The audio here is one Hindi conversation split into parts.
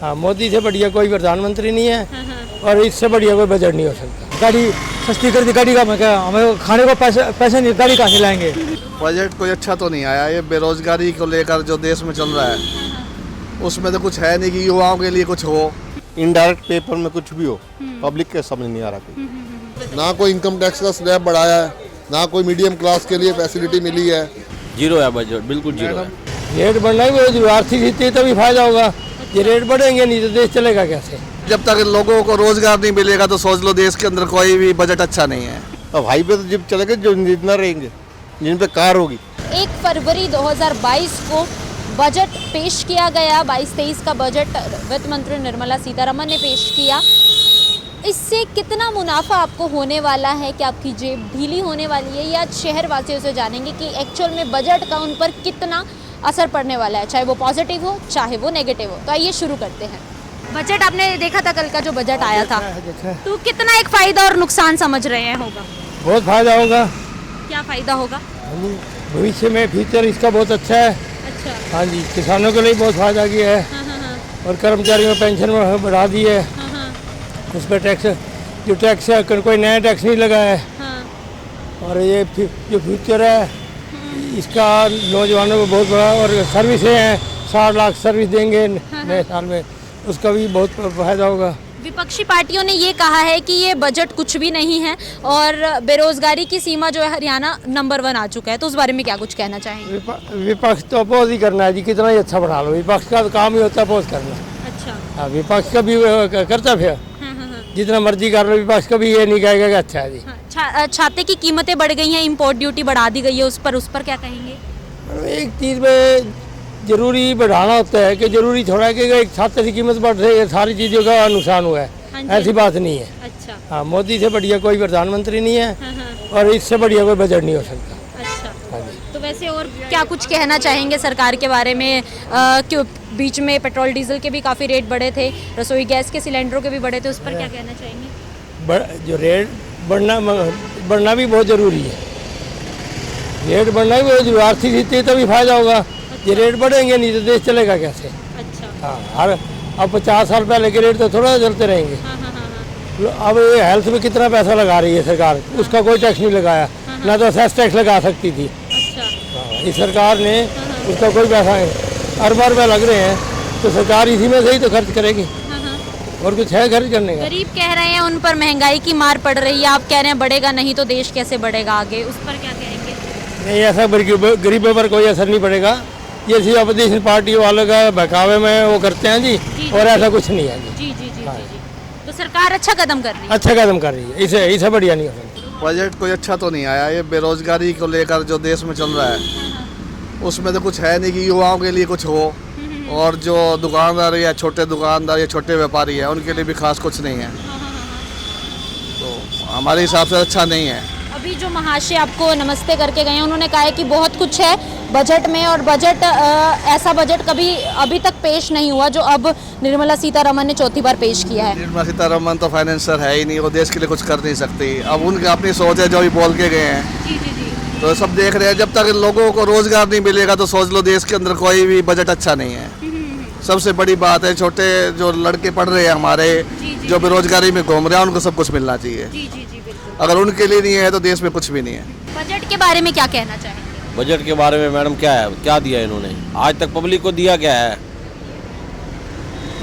हाँ, मोदी से बढ़िया कोई प्रधानमंत्री नहीं है और इससे बढ़िया कोई बजट नहीं हो सकता। गाड़ी सस्ती कर दी, गाड़ी का मैं क्या, हमें खाने को पैसे नहीं, गाड़ी कहाँ से लाएंगे। बजट कोई अच्छा तो नहीं आया। ये बेरोजगारी को लेकर जो देश में चल रहा है उसमें तो कुछ है नहीं कि युवाओं के लिए कुछ हो। इनडायरेक्ट पेपर में कुछ भी हो, पब्लिक के समझ नहीं आ रहा कोई। ना कोई इनकम टैक्स का स्लैब बढ़ाया है, ना कोई मीडियम क्लास के लिए फैसिलिटी मिली है। जीरो है बजट, बिल्कुल जीरो है। रेट बढ़ना ही जो आर्थिक स्थिति तभी फायदा होगा। ये रेट बढ़ेंगे नहीं तो देश चलेगा कैसे। जब तक लोगों को रोजगार नहीं मिलेगा तो सोच लो देश के अंदर कोई भी बजट अच्छा नहीं है। अब हाईवे तो जिप चलेंगे जो जितना रहेंगे, जिन पे कार होगी। 1 फरवरी 2022 को बजट पेश किया गया। 22-23 का बजट वित्त मंत्री निर्मला सीतारमन ने पेश किया। इससे कितना मुनाफा आपको होने वाला है, कि आपकी जेब ढीली होने वाली है, या शहर वासियों से जानेंगे कि एक्चुअल में बजट का उन पर कितना असर पड़ने वाला है, चाहे वो पॉजिटिव हो चाहे वो नेगेटिव हो। तो आइए शुरू करते हैं। बजट आपने देखा था, कल का जो बजट आया था, तो कितना एक फायदा और नुकसान समझ रहे हैं होगा? बहुत फायदा होगा। क्या फायदा होगा? भविष्य में फ्यूचर इसका बहुत अच्छा है। अच्छा। हाँ जी, किसानों के लिए बहुत फायदा किया है। हाँ। और कर्मचारियों पेंशन में बढ़ा दी है। हाँ। उस पर टैक्स, जो टैक्स है कोई नया टैक्स नहीं लगा है। हाँ। और ये जो फ्यूचर है इसका नौजवानों को बहुत बड़ा, और सर्विसें हैं 60 लाख सर्विस देंगे नए साल में, उसका भी बहुत फायदा होगा। विपक्षी पार्टियों ने ये कहा है कि ये बजट कुछ भी नहीं है और बेरोजगारी की सीमा जो है हरियाणा नंबर 1 आ चुका है, तो उस बारे में क्या कुछ कहना चाहेंगे? विपक्ष तो अपोज ही करना है जी, कितना ही अच्छा बढ़ा लो। विपक्ष का तो काम ही होता है अपोज करना। अच्छा। हाँ, विपक्ष का भी करता फिर जितना मर्जी कर लो, विपक्ष का भी ये नहीं कहेगा कि अच्छा है जी। छाते की कीमतें बढ़ गई हैं, इंपोर्ट ड्यूटी बढ़ा दी गई है, उस पर क्या कहेंगे? एक चीज़ में जरूरी बढ़ाना होता है कि जरूरी थोड़ा है कि एक छाते की कीमत बढ़ रही है, सारी चीज़ों का नुकसान हुआ है, ऐसी बात नहीं है। अच्छा। हाँ, मोदी से बढ़िया कोई प्रधानमंत्री नहीं है और इससे बढ़िया कोई बजट नहीं हो सकता। अच्छा। हाँ जी। तो वैसे और क्या कुछ कहना चाहेंगे सरकार के बारे में? क्यों बीच में पेट्रोल डीजल के भी काफ़ी रेट बढ़े थे, रसोई गैस के सिलेंडरों के भी बढ़े थे, उस पर क्या कहना चाहेंगे? जो रेट बढ़ना भी बहुत ज़रूरी है। रेट बढ़ना ही जो आर्थिक स्थिति तभी फायदा होगा। ये रेट बढ़ेंगे नहीं तो देश चलेगा कैसे। अच्छा। हाँ, अब 50 साल पहले के रेट तो थोड़ा चलते रहेंगे। हाँ। अब ये हेल्थ में कितना पैसा लगा रही है सरकार, उसका कोई टैक्स नहीं लगाया। ना तो सेस टैक्स लगा सकती थी। अच्छा। इस सरकार ने उसका कोई पैसा नहीं, अरब रुपये लग रहे हैं, तो सरकार इसी में से ही तो खर्च करेगी। और कुछ है खर्च करने का? गरीब कह रहे हैं उन पर महंगाई की मार पड़ रही है, आप कह रहे हैं बढ़ेगा नहीं तो देश कैसे बढ़ेगा आगे, उस पर क्या कहेंगे? नहीं, ऐसा गरीबों पर कोई असर नहीं पड़ेगा। ये सिर्फ अपोजिशन पार्टी वालों का बहकावे में वो करते हैं जी, और ऐसा कुछ नहीं है जी। जी। तो सरकार अच्छा कदम कर रही है? अच्छा कदम कर रही है, इसे बढ़िया नहीं हो सकता। बजट कोई अच्छा तो नहीं आया। ये बेरोजगारी को लेकर जो देश में चल रहा है उसमें तो कुछ है नहीं कि युवाओं के लिए कुछ हो। और जो दुकानदार या छोटे दुकानदार या छोटे व्यापारी है उनके लिए भी खास कुछ नहीं है। तो हमारे हिसाब से अच्छा नहीं है। अभी जो महाशय आपको नमस्ते करके गए हैं, उन्होंने कहा है कि बहुत कुछ है बजट में, और बजट ऐसा बजट कभी अभी तक पेश नहीं हुआ जो अब निर्मला सीतारमन ने चौथी बार पेश किया है। निर्मला सीतारमन तो फाइनेंसर है ही नहीं, वो देश के लिए कुछ कर नहीं सकती। अब उनकी अपनी सोच है जो अभी बोल के गए हैं। जी। तो सब देख रहे हैं, जब तक लोगों को रोजगार नहीं मिलेगा तो सोच लो देश के अंदर कोई भी बजट अच्छा नहीं है। सबसे बड़ी बात है, छोटे जो लड़के पढ़ रहे हैं हमारे, जो बेरोजगारी में घूम रहे हैं, उनको सब कुछ मिलना चाहिए। जी, बिल्कुल। अगर उनके लिए नहीं है तो देश में कुछ भी नहीं है। बजट के बारे में क्या कहना चाहेंगे? बजट के बारे में मैडम क्या है, क्या दिया इन्होंने आज तक पब्लिक को? दिया क्या है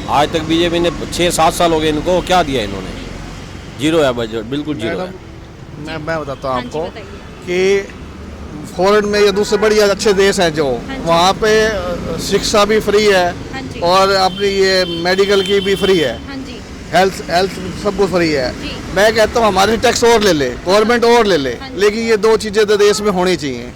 आज तक? बीजेपी ने 6-7 साल हो गए इनको, क्या दिया इन्होंने? जीरो है बजट, बिल्कुल जीरो है। मैं बताता हूँ आपको कि फॉरेन में ये दूसरे बढ़िया अच्छे देश हैं जो वहाँ पे शिक्षा भी फ्री है और अपनी ये मेडिकल की भी फ्री है, हेल्थ सब कुछ फ्री है। मैं कहता हूँ हमारे टैक्स और ले ले, गवर्नमेंट और ले ले, लेकिन ये 2 चीज़ें तो देश में होनी चाहिए।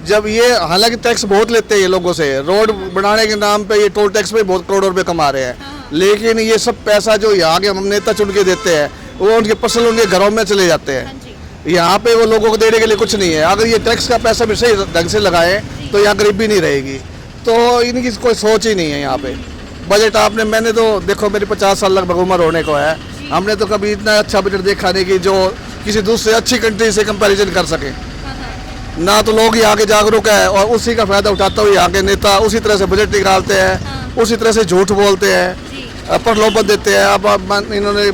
जब ये, हालांकि टैक्स बहुत लेते हैं ये लोगों से, रोड बनाने के नाम पे ये टोल टैक्स पे बहुत करोड़ों रुपए कमा रहे हैं, लेकिन ये सब पैसा जो यहाँ के हम नेता चुन के देते हैं वो उनके पर्सनल उनके घरों में चले जाते हैं। यहाँ पे वो लोगों को देने के लिए कुछ नहीं है। अगर ये टैक्स का पैसा भी सही ढंग से लगाएं तो यहाँ गरीबी नहीं रहेगी। तो इनकी कोई सोच ही नहीं है यहाँ पे। बजट मैंने तो देखो, मेरी 50 साल लगभग उम्र होने को है, हमने तो कभी इतना अच्छा बजट देखा नहीं कि जो किसी दूसरे अच्छी कंट्री से कंपैरिजन कर सके। ना तो लोग यहाँ के जागरूक है और उसी का फायदा उठाते हुए यहाँ के नेता उसी तरह से बजट निकालते हैं, उसी तरह से झूठ बोलते हैं। अपर लोपर देते हैं। अब इन्होंने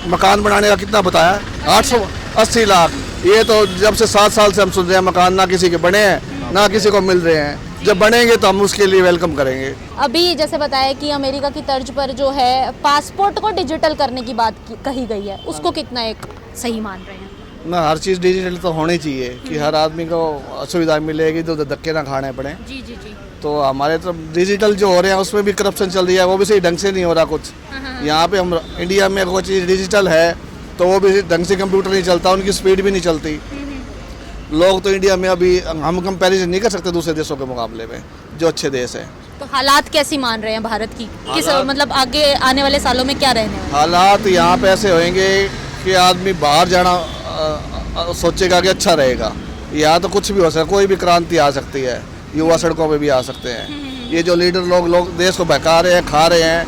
मकान बनाने का कितना बताया, 880 लाख। ये तो जब से 7 साल से हम सुन रहे हैं मकान ना किसी के बने हैं ना किसी को मिल रहे हैं। जब बनेंगे तो हम उसके लिए वेलकम करेंगे। अभी जैसे बताया कि अमेरिका की तर्ज पर जो है पासपोर्ट को डिजिटल करने की बात कही गई है, उसको कितना एक सही मान रहे हैं? ना हर चीज़ डिजिटल तो होनी चाहिए कि हर आदमी को सुविधा मिलेगी, तो धक्के ना खाने पड़े। जी जी जी। तो हमारे तो डिजिटल जो हो रहे हैं उसमें भी करप्शन चल रही है, वो भी सही ढंग से नहीं हो रहा कुछ। यहाँ पे हम इंडिया में कोई चीज़ डिजिटल है तो वो भी ढंग से कंप्यूटर नहीं चलता, उनकी स्पीड भी नहीं चलती। लोग तो इंडिया में अभी हम कंपैरिजन नहीं कर सकते दूसरे देशों के मुकाबले में, जो अच्छे देश हैं। तो हालात कैसी मान रहे हैं भारत की? किस मतलब आगे आने वाले सालों में क्या रहने वाला है? हालात यहाँ पे ऐसे होंगे कि आदमी बाहर जाना सोचेगा कि अच्छा रहेगा। यहाँ तो कुछ भी हो सकता है, कोई भी क्रांति आ सकती है, युवा सड़कों पे भी आ सकते हैं। ये जो लीडर लोग देश को बहका रहे हैं, खा रहे हैं,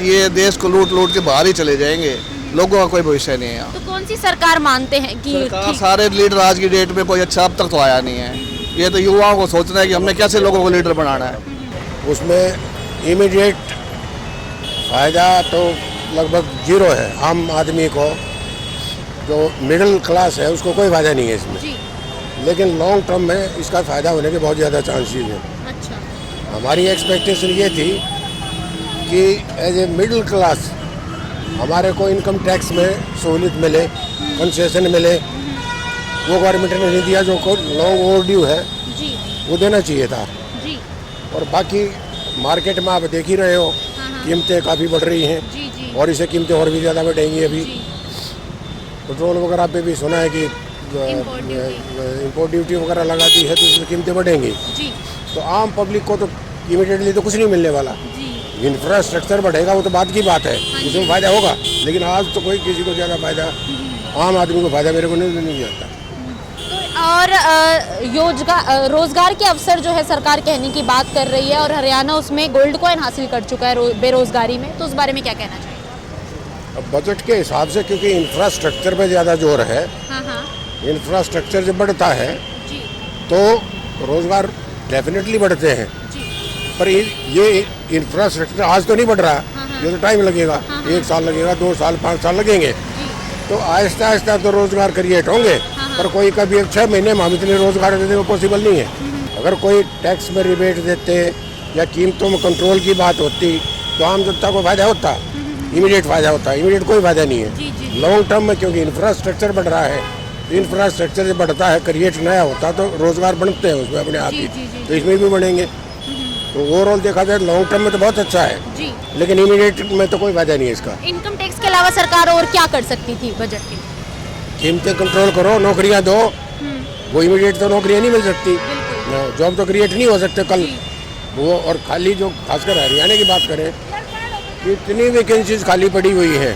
ये देश को लूट लूट के बाहर ही चले जाएंगे। लोगों का कोई भविष्य नहीं है यहाँ। तो कौन सी सरकार मानते हैं कि सरकार, सारे लीडर आज की डेट में कोई अच्छा अब तक तो आया नहीं है। ये तो युवाओं को सोचना है कि हमने कैसे लोगों को लीडर बनाना है। उसमें इमीडिएट फ़ायदा तो लगभग 0 है। आम आदमी को, जो मिडिल क्लास है, उसको कोई फ़ायदा नहीं है इसमें। जी। लेकिन लॉन्ग टर्म में इसका फ़ायदा होने के बहुत ज़्यादा चांसेस हैं। अच्छा। हमारी एक्सपेक्टेशन ये थी कि एज ए मिडिल क्लास हमारे को इनकम टैक्स में सहूलियत मिले, कंसेशन मिले। वो गवर्नमेंट ने नहीं दिया, जो लॉन्ग ओवरड्यू है जी वो देना चाहिए था। जी और बाकी मार्केट में आप देख ही रहे हो, कीमतें काफ़ी बढ़ रही हैं जी जी और इसे कीमतें और भी ज़्यादा बढ़ेंगी। अभी पेट्रोल वगैरह पे भी सुना है कि इम्पोर्ट ड्यूटी वगैरह लगा दी है, तो इसमें कीमतें बढ़ेंगी। जी तो आम पब्लिक को तो इमीडिएटली तो कुछ नहीं मिलने वाला। इंफ्रास्ट्रक्चर बढ़ेगा वो तो बात की बात है, उसमें फ़ायदा होगा। लेकिन आज तो कोई किसी को ज़्यादा फ़ायदा, आम आदमी को फ़ायदा मेरे को नहीं आता। और रोजगार के अवसर जो है सरकार कहने की बात कर रही है, और हरियाणा उसमें गोल्ड कॉइन हासिल कर चुका है बेरोजगारी में, तो उस बारे में क्या कहना चाहिए? अब बजट के हिसाब से, क्योंकि इंफ्रास्ट्रक्चर पे ज़्यादा जोर है, इंफ्रास्ट्रक्चर जब बढ़ता है जी तो रोज़गार डेफिनेटली बढ़ते हैं। पर ये इंफ्रास्ट्रक्चर आज तो नहीं बढ़ रहा, ये तो टाइम लगेगा। 1 साल लगेगा, 2 साल, 5 साल लगेंगे। तो आहिस्ता आहिस्ता तो रोज़गार क्रिएट होंगे। पर कोई कभी 6 महीने में हम इतने रोज़गार देते वो पॉसिबल नहीं है। अगर कोई टैक्स में रिबेट देते या कीमतों में कंट्रोल की बात होती तो आम जनता को फ़ायदा होता, इमीडिएट फ़ायदा होता। इमीडिएट कोई फ़ायदा नहीं है। लॉन्ग टर्म में क्योंकि इंफ्रास्ट्रक्चर बढ़ रहा है, इंफ्रास्ट्रक्चर जब बढ़ता है, क्रिएट नया होता तो रोज़गार बनते हैं उसमें अपने आप ही, तो इसमें भी बढ़ेंगे। तो ओवरऑल देखा जाए लॉन्ग टर्म में तो बहुत अच्छा है जी। लेकिन इमीडिएट में तो कोई फायदा नहीं है इसका। इनकम टैक्स के अलावा सरकार और क्या कर सकती थी बजट के? कीमतें कंट्रोल करो, नौकरियां दो। वो इमीडिएट तो नौकरियां नहीं मिल सकती, जॉब तो क्रिएट नहीं हो सकते कल वो। और खाली जो खासकर हरियाणा की बात करें, इतनी वैकेंसीज खाली पड़ी हुई है,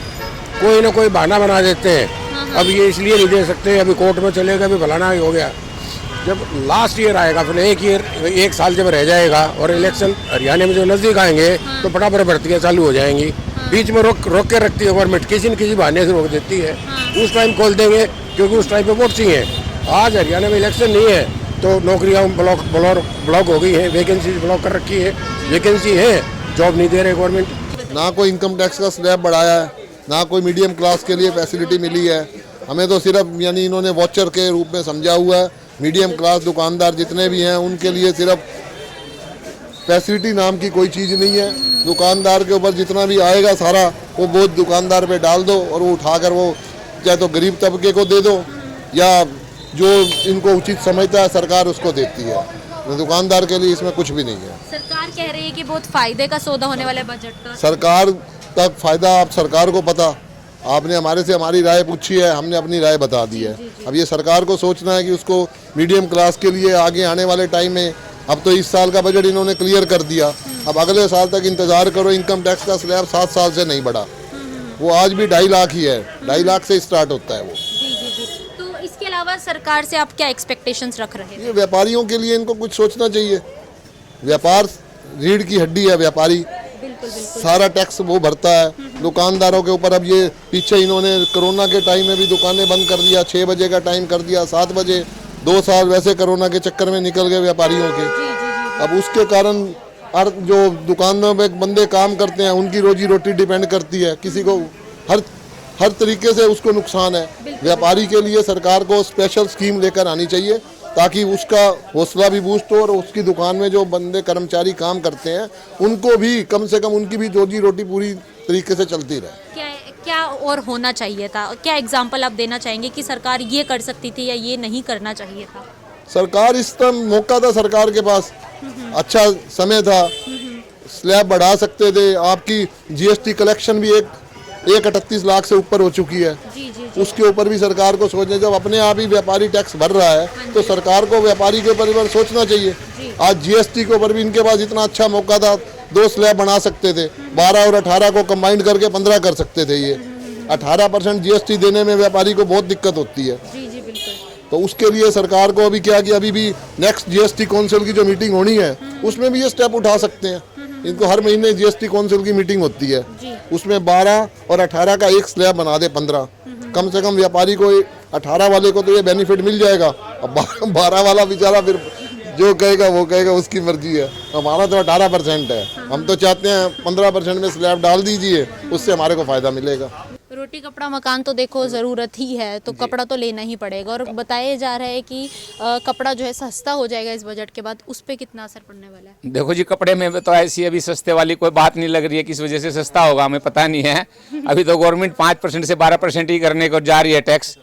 कोई ना कोई बहाना बना देते हैं। अब ये इसलिए नहीं दे सकते, अभी कोर्ट में चलेगा, अभी फलाना हो गया। जब लास्ट ईयर आएगा, फिर एक साल जब रह जाएगा और इलेक्शन हरियाणा में जो नज़दीक आएंगे तो फटाफट भर्तियाँ चालू हो जाएंगी। बीच में रोक के रखती है गवर्नमेंट, किसी न किसी बहाने से रोक देती है। उस टाइम खोल देंगे क्योंकि उस टाइम पे वोट चाहिए। आज हरियाणा में इलेक्शन नहीं है तो नौकरियाँ ब्लॉक हो गई हैं, वैकेंसी ब्लॉक कर रखी है। वैकेंसी है, जॉब नहीं दे रहे गवर्नमेंट। ना कोई इनकम टैक्स का स्लैब बढ़ाया है, ना कोई मीडियम क्लास के लिए फैसिलिटी मिली है। हमें तो सिर्फ यानी इन्होंने वॉचर के रूप में समझा हुआ है। मीडियम क्लास दुकानदार जितने भी हैं उनके लिए सिर्फ फैसिलिटी नाम की कोई चीज़ नहीं है। दुकानदार के ऊपर जितना भी आएगा सारा वो बोझ दुकानदार पे डाल दो और वो उठाकर वो चाहे तो गरीब तबके को दे दो या जो इनको उचित समझता है सरकार उसको देती है। दुकानदार के लिए इसमें कुछ भी नहीं है। सरकार कह रही है कि बहुत फायदे का सौदा होने वाला है बजट का। सरकार तक फायदा आप सरकार को पता, आपने हमारे से हमारी राय पूछी है, हमने अपनी राय बता दी है। अब ये सरकार को सोचना है कि उसको मीडियम क्लास के लिए आगे आने वाले टाइम में, अब तो इस साल का बजट इन्होंने क्लियर कर दिया, अब अगले साल तक इंतजार करो। इनकम टैक्स का स्लैब 7 साल से नहीं बढ़ा, वो आज भी 2.5 लाख ही है, 2.5 लाख से स्टार्ट होता है वो। तो इसके अलावा सरकार से आप क्या एक्सपेक्टेशंस रख रहे हैं? ये व्यापारियों के लिए इनको कुछ सोचना चाहिए। व्यापार रीढ़ की हड्डी है, व्यापारी सारा टैक्स वो भरता है। दुकानदारों के ऊपर अब ये पीछे इन्होंने कोरोना के टाइम में भी दुकानें बंद कर दिया, 6 बजे का टाइम कर दिया, 7 बजे 2 साल वैसे कोरोना के चक्कर में निकल गए व्यापारियों के। अब उसके कारण और जो दुकानों में बंदे काम करते हैं उनकी रोजी रोटी डिपेंड करती है, किसी को हर तरीके से उसको नुकसान है। व्यापारी के लिए सरकार को स्पेशल स्कीम लेकर आनी चाहिए ताकि उसका हौसला भी बूस्ट हो और उसकी दुकान में जो बंदे कर्मचारी काम करते हैं उनको भी कम से कम उनकी भी रोजी रोटी पूरी तरीके से चलती रहे। क्या और होना चाहिए था? क्या एग्जाम्पल आप देना चाहेंगे कि सरकार ये कर सकती थी या ये नहीं करना चाहिए था? सरकार इस तरह मौका था सरकार के पास, अच्छा समय था, स्लैब बढ़ा सकते थे। आपकी जीएसटी कलेक्शन भी एक 38 लाख से ऊपर हो चुकी है। उसके ऊपर भी सरकार को सोचना, जब अपने आप ही व्यापारी टैक्स भर रहा है तो सरकार को व्यापारी के ऊपर भी सोचना चाहिए। आज जीएसटी के ऊपर भी इनके पास इतना अच्छा मौका था, 2 स्लैब बना सकते थे, 12 और 18 को कंबाइंड करके 15 कर सकते थे। ये 18% जीएसटी देने में व्यापारी को बहुत दिक्कत होती है। तो उसके लिए सरकार को अभी क्या कि अभी भी नेक्स्ट जीएसटी काउंसिल की जो मीटिंग होनी है उसमें भी ये स्टेप उठा सकते हैं। इनको हर महीने जीएसटी काउंसिल की मीटिंग होती है, उसमें 12 और 18 का एक स्लैब बना दे 15, कम से कम व्यापारी को 18 वाले को तो ये बेनिफिट मिल जाएगा। अब 12 वाला बेचारा फिर जो कहेगा वो कहेगा, उसकी मर्जी है। हमारा तो 18% है, हम तो चाहते हैं 15% में स्लैब डाल दीजिए, उससे हमारे को फायदा मिलेगा। रोटी कपड़ा मकान तो देखो ज़रूरत ही है, तो कपड़ा तो लेना ही पड़ेगा। और बताया जा रहा है कि कपड़ा जो है सस्ता हो जाएगा इस बजट के बाद, उस पर कितना असर पड़ने वाला है? देखो जी, कपड़े में तो ऐसी अभी सस्ते वाली कोई बात नहीं लग रही है, किस वजह से सस्ता होगा हमें पता नहीं है। अभी तो गवर्नमेंट 5% से 12% ही करने को जा रही है टैक्स।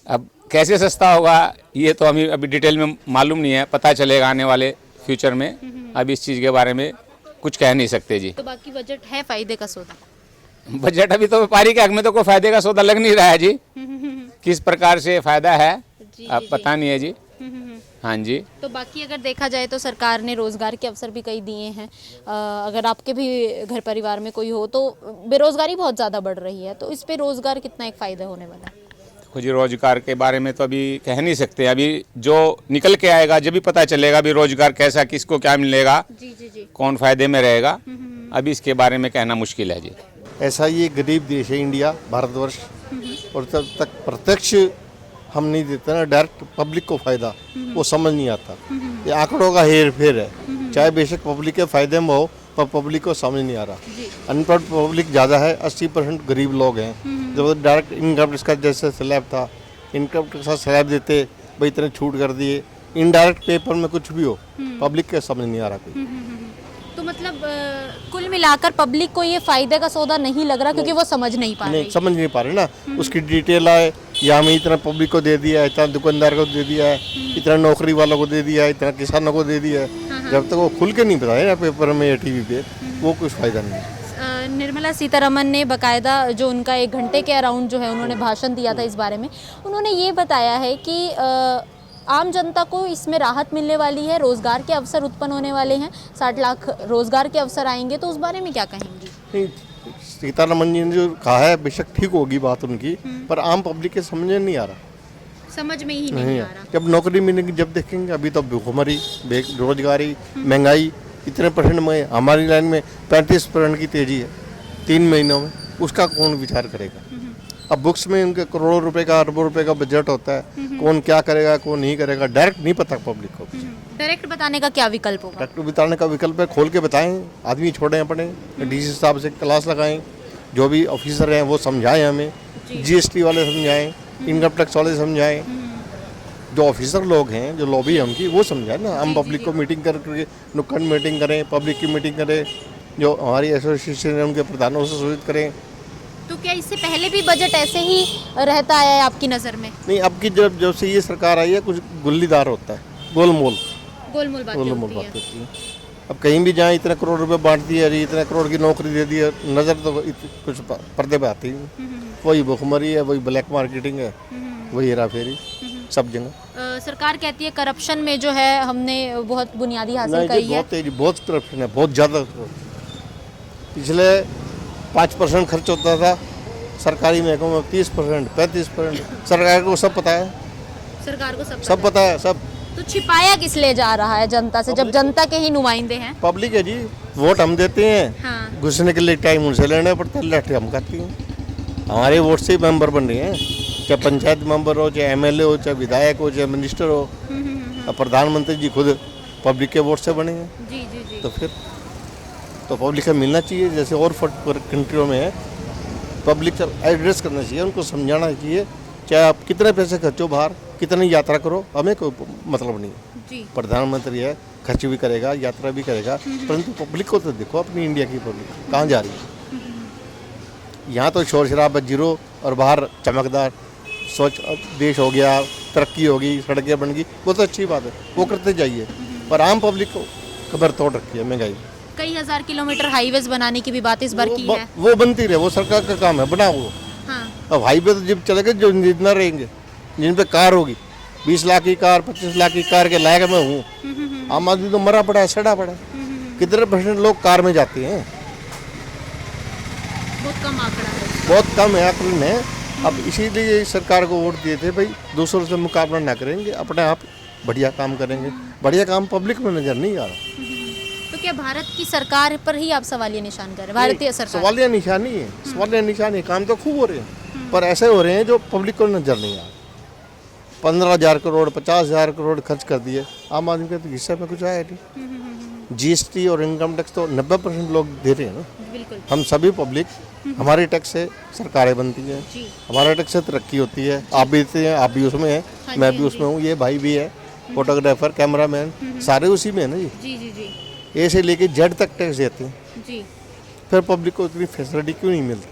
अब कैसे सस्ता होगा ये तो हमें अभी डिटेल में मालूम नहीं है, पता चलेगा आने वाले फ्यूचर में। अभी इस चीज़ के बारे में कुछ कह नहीं सकते जी। तो बाकी बजट है फायदे का सौदा? बजट अभी तो व्यापारी के हक में तो कोई फायदे का सौदा लग नहीं रहा है जी। किस प्रकार से फायदा है अब पता नहीं है जी। हाँ जी। तो बाकी अगर देखा जाए तो सरकार ने रोजगार के अवसर भी कई दिए हैं। अगर आपके भी घर परिवार में कोई हो तो बेरोजगारी बहुत ज़्यादा बढ़ रही है, तो इस पे रोजगार कितना एक फ़ायदा होने वाला है? देखो जी, रोजगार के बारे में तो अभी कह नहीं सकते, अभी जो निकल के आएगा जब भी पता चलेगा अभी रोजगार कैसा, किसको क्या मिलेगा, कौन फायदे में रहेगा। अभी इसके बारे में कहना मुश्किल है जी। ऐसा ये गरीब देश है इंडिया, भारतवर्ष, और जब तक प्रत्यक्ष हम नहीं देते ना डायरेक्ट पब्लिक को फायदा, वो समझ नहीं आता। ये आंकड़ों का हेर फेर है, चाहे बेशक पब्लिक के फायदे में हो पर पब्लिक को समझ नहीं आ रहा। अनपढ़ पब्लिक ज़्यादा है, 80% गरीब लोग हैं। जब डायरेक्ट इनकम टैक्स का जैसे स्लैब था, इनकम टैक्स का स्लैब देते भाई, इतने छूट कर दिए, इनडायरेक्ट पेपर में कुछ भी हो, पब्लिक के समझ नहीं आ रहा कोई। तो मतलब कुल मिलाकर पब्लिक को ये फायदे का सौदा नहीं लग रहा, क्योंकि वो समझ नहीं पा रहे। समझ नहीं पा रहे ना, उसकी डिटेल आए, या हमें इतना पब्लिक को दे दिया है, इतना दुकानदार को दे दिया है, इतना नौकरी वालों को दे दिया है, इतना किसानों को दे दिया है। जब तक वो खुल के नहीं बताए ना पेपर में या टीवी पे, वो कुछ फायदा नहीं है। निर्मला सीतारमन ने बकायदा जो उनका 1 घंटे के अराउंड जो है उन्होंने भाषण दिया था इस बारे में, उन्होंने ये बताया है कि आम जनता को इसमें राहत मिलने वाली है, रोजगार के अवसर उत्पन्न होने वाले हैं, 60 लाख रोजगार के अवसर आएंगे। तो उस बारे में क्या कहेंगी? सीतारमन जी ने जो कहा है बेशक ठीक होगी बात उनकी, पर आम पब्लिक के समझ में नहीं आ रहा, समझ में ही नहीं आ रहा। जब नौकरी मिलेगी जब देखेंगे। अभी तो भूखमरी, बेरोजगारी, महंगाई इतने % में, हमारी लाइन में 35% की तेजी है 3 महीनों में, उसका कौन विचार करेगा? अब बुक्स में उनके करोड़ों रुपए का, अरबों रुपए का बजट होता है, कौन क्या करेगा कौन नहीं करेगा डायरेक्ट नहीं पता पब्लिक को। डायरेक्ट बताने का क्या विकल्प होगा? डायरेक्ट बताने का विकल्प है, खोल के बताएं, आदमी छोड़ें अपने, डीसी साहब से क्लास लगाएं, जो भी ऑफिसर हैं वो समझाएं हमें, जीएसटी वाले समझाएं, इनकम टैक्स वाले समझाएं, जो ऑफिसर लोग हैं जो लॉबी है उनकी वो समझाएं ना। हम पब्लिक को मीटिंग करके नुक्कड़ मीटिंग करें, पब्लिक की मीटिंग करें, जो हमारी एसोसिएशन है उनके प्रधानों से सूचित करें। तो क्या इससे पहले भी बजट ऐसे ही रहता है आपकी नज़र में? नहीं, अब की जब से ये सरकार आई है कुछ गुल्लीदार होता है, गोलमोल बात होती है। अब कहीं भी जाएं इतने करोड़ रुपए बांट दिए, अरे इतने करोड़ की नौकरी दे दी है, नज़र तो कुछ पर्दे पे आती है। वही भुखमरी है, वही ब्लैक मार्केटिंग है, वही हेरा फेरी सब जगह। सरकार कहती है करप्शन में जो है हमने बहुत बुनियादी हासिल करी है। बहुत करप्शन है, बहुत ज़्यादा। पिछले 5% खर्च होता था सरकारी महकमों में, 30%, 35%। सरकार को सब पता है, सरकार को सब पता है सब। तो छिपाया किस ले जा रहा है जनता से, जब जनता के ही नुमाइंदे हैं? पब्लिक है जी, वोट हम देते हैं। हाँ। घुसने के लिए टाइम उनसे लेना पड़ता है, लैटरी हम खाती हैं। हमारे वोट से ही मेंबर बन रहे हैं, चाहे पंचायत मेंबर हो, चाहे एमएलए हो, चाहे विधायक हो, चाहे मिनिस्टर हो। अब प्रधानमंत्री जी खुद पब्लिक के वोट से बने हैं। जी। तो फिर तो पब्लिक को मिलना चाहिए, जैसे और कंट्रियों में है। पब्लिक का एड्रेस करना चाहिए, उनको समझाना चाहिए, चाहे आप कितने पैसे खर्चो बाहर, कितनी यात्रा करो, हमें कोई मतलब नहीं है। जी प्रधानमंत्री है, खर्च भी करेगा, यात्रा भी करेगा, परंतु पब्लिक को तो देखो, अपनी इंडिया की पब्लिक कहाँ जा रही है। यहाँ तो शोर शराबा जीरो और बाहर चमकदार स्वच्छ देश हो गया, तरक्की होगी, सड़कें बन गई, वो तो अच्छी बात है, वो करते जाइए। पर आम पब्लिक को खबर तोड़ रखी है महंगाई। कई हजार किलोमीटर हाईवेज बनाने की भी बात इस बार की है। वो बनती रहे, वो सरकार का काम है, बनाओ वो। हाँ। अब हाईवे तो जब चलेंगे जो जितना रहेंगे, जिन पे कार होगी, 20 लाख की कार, 25 लाख की कार के लायक मैं हूँ। आम आदमी तो मरा पड़ा है, सड़ा पड़ा है। कितने % लोग कार में जाते हैं? बहुत कम आंकड़ा है। बहुत कम है आंकड़े में। अब इसीलिए सरकार को वोट दिए थे भाई, दूसरों से मुकाबला ना करेंगे, अपने आप बढ़िया काम करेंगे। बढ़िया काम पब्लिक में नजर नहीं आ रहा। तो क्या भारत की सरकार पर ही आप सवालिया निशान कर रहे हैं? भारतीय सरकार सवालिया निशान नहीं है, सवालिया निशान है, काम तो खूब हो रहे हैं, पर ऐसे हो रहे हैं जो पब्लिक को नजर नहीं आ रहा। 15,000 करोड़ 50,000 करोड़ खर्च कर दिए, आम आदमी के तो हिस्से में कुछ आया नहीं। GST और इनकम टैक्स तो 90% लोग दे रहे हैं ना। बिल्कुल। हम सभी पब्लिक, हमारे टैक्स से सरकारें बनती हैं, हमारे टैक्स से तरक्की होती है। आप भी देते हैं, आप भी उसमें हैं, मैं भी उसमें हूँ, ये भाई भी है, फोटोग्राफर, कैमरामैन, सारे उसी में है ना जी। जी जी जी ए से लेके जेड तक टैक्स देते हैं। जी। फिर पब्लिक को इतनी फैसिलिटी क्यों नहीं मिलती?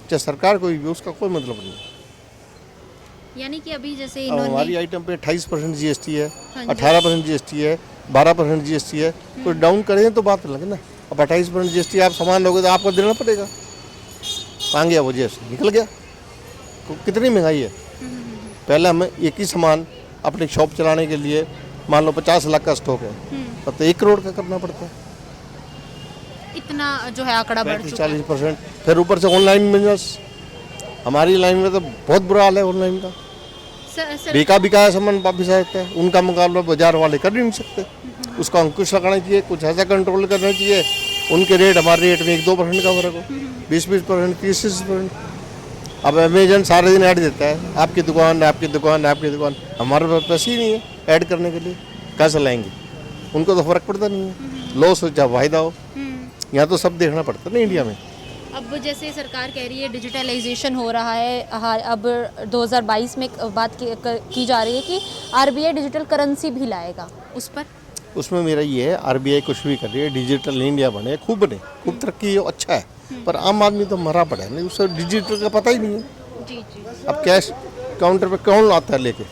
चाहे सरकार कोई भी, उसका कोई मतलब नहीं। यानी कि अभी जैसे अब इन्होंने हमारी आइटम पे 28% GST है, हाँ जी। 18% GST है, 12% GST है, तो डाउन करें तो बात अलग है ना। अब 28% GST आप सामान लोगे तो आपको देना पड़ेगा। कहाँ गया वो जेब से? निकल गया। कितनी महंगाई है। पहले हमें एक ही सामान अपनी शॉप चलाने के लिए मान लो 50 लाख का स्टॉक है, तब तो 1 करोड़ का करना पड़ता है। इतना जो है आंकड़ा बढ़ चुका है। 40%। फिर ऊपर से ऑनलाइन बिजनेस, हमारी लाइन में तो बहुत बुरा हाल है ऑनलाइन का। बेका बिकाया सामान वापिस आता है, उनका मुकाबला बाजार वाले कर ही नहीं सकते। उसका अंकुश लगाना चाहिए, कुछ ऐसा कंट्रोल करना चाहिए, उनके रेट हमारे रेट में 1-2% का फर्क हो, 20-20%, 30-30%। अब अमेजन सारे दिन ऐड देता है, आपकी दुकान, आपकी दुकान, आपकी दुकान। हमारे पास पैसे ही नहीं है ऐड करने के लिए, कैसे लाएंगे? उनको तो फर्क पड़ता नहीं है, लॉस हो चाहे फायदा हो। यहाँ तो सब देखना पड़ता है ना इंडिया में। अब जैसे सरकार कह रही है डिजिटलाइजेशन हो रहा है, अब 2022 में बात की जा रही है कि RBI डिजिटल करेंसी भी लाएगा, उस पर उसमें मेरा ये है, RBI कुछ भी कर रही है, डिजिटल इंडिया बने, खूब तरक्की हो, अच्छा है, पर आम आदमी तो मरा पड़ा है, नहीं उसे डिजिटल का पता ही नहीं है। जी जी। अब कैश काउंटर पे कौन लाता है लेके?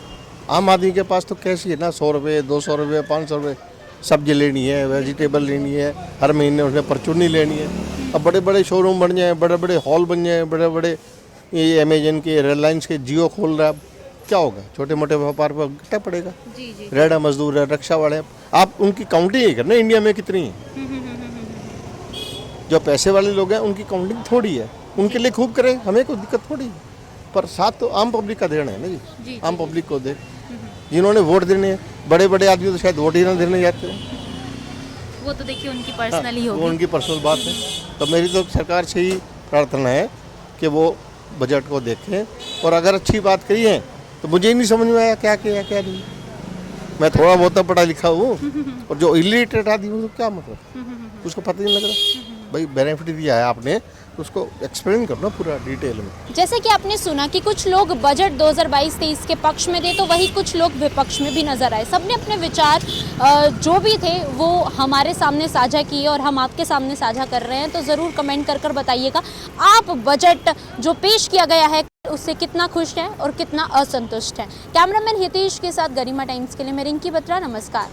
आम आदमी के पास तो कैश ही है ना, 100 रुपये, 200 रुपये, 500 रुपये सब्जी लेनी है, वेजिटेबल लेनी है, हर महीने उसमें परचूनी लेनी है। अब बड़े बड़े शोरूम बन जाए, बड़े बड़े हॉल बन जाए, बड़े बड़े ये अमेजन के, रिलायंस के, जियो खोल रहा है, क्या होगा? छोटे मोटे व्यापार पर घाटा पड़ेगा। जी जी। रेड़ा मजदूर है, रिक्शा वाले, आप उनकी काउंटिंग ही करना इंडिया में कितनी है। जो पैसे वाले लोग हैं उनकी काउंटिंग थोड़ी है, उनके लिए खूब करें, हमें कोई दिक्कत थोड़ी है, पर साथ तो आम पब्लिक का देना है ना जी। आम पब्लिक को दे, जिन्होंने वोट देने हैं, बड़े बड़े आदमी तो शायद वोट ही ना देने जाते हैं, वो तो देखिए उनकी पर्सनली होगी, वो उनकी पर्सनल बात है। तो मेरी तो सरकार से ही प्रार्थना है कि वो बजट को देखें, और अगर अच्छी बात करी है तो मुझे ही नहीं समझ में आया क्या किया क्या नहीं। मैं थोड़ा बहुत पढ़ा लिखा हूँ, और जो इलिटरेट आदमी तो क्या मतलब, उसको पता ही नहीं लग रहा। भाई बेनिफिट दिया है आपने, उसको एक्सप्लेन करना पूरा डिटेल में। जैसे कि आपने सुना कि कुछ लोग बजट 2022-23 के पक्ष में थे, तो वही कुछ लोग विपक्ष में भी नजर आए। सबने अपने विचार जो भी थे वो हमारे सामने साझा किए, और हम आपके सामने साझा कर रहे हैं। तो ज़रूर कमेंट कर बताइएगा आप बजट जो पेश किया गया है उससे कितना खुश हैं और कितना असंतुष्ट हैं। कैमरामैन हितेश के साथ गरिमा टाइम्स के लिए मैं रिंकी बत्रा, नमस्कार।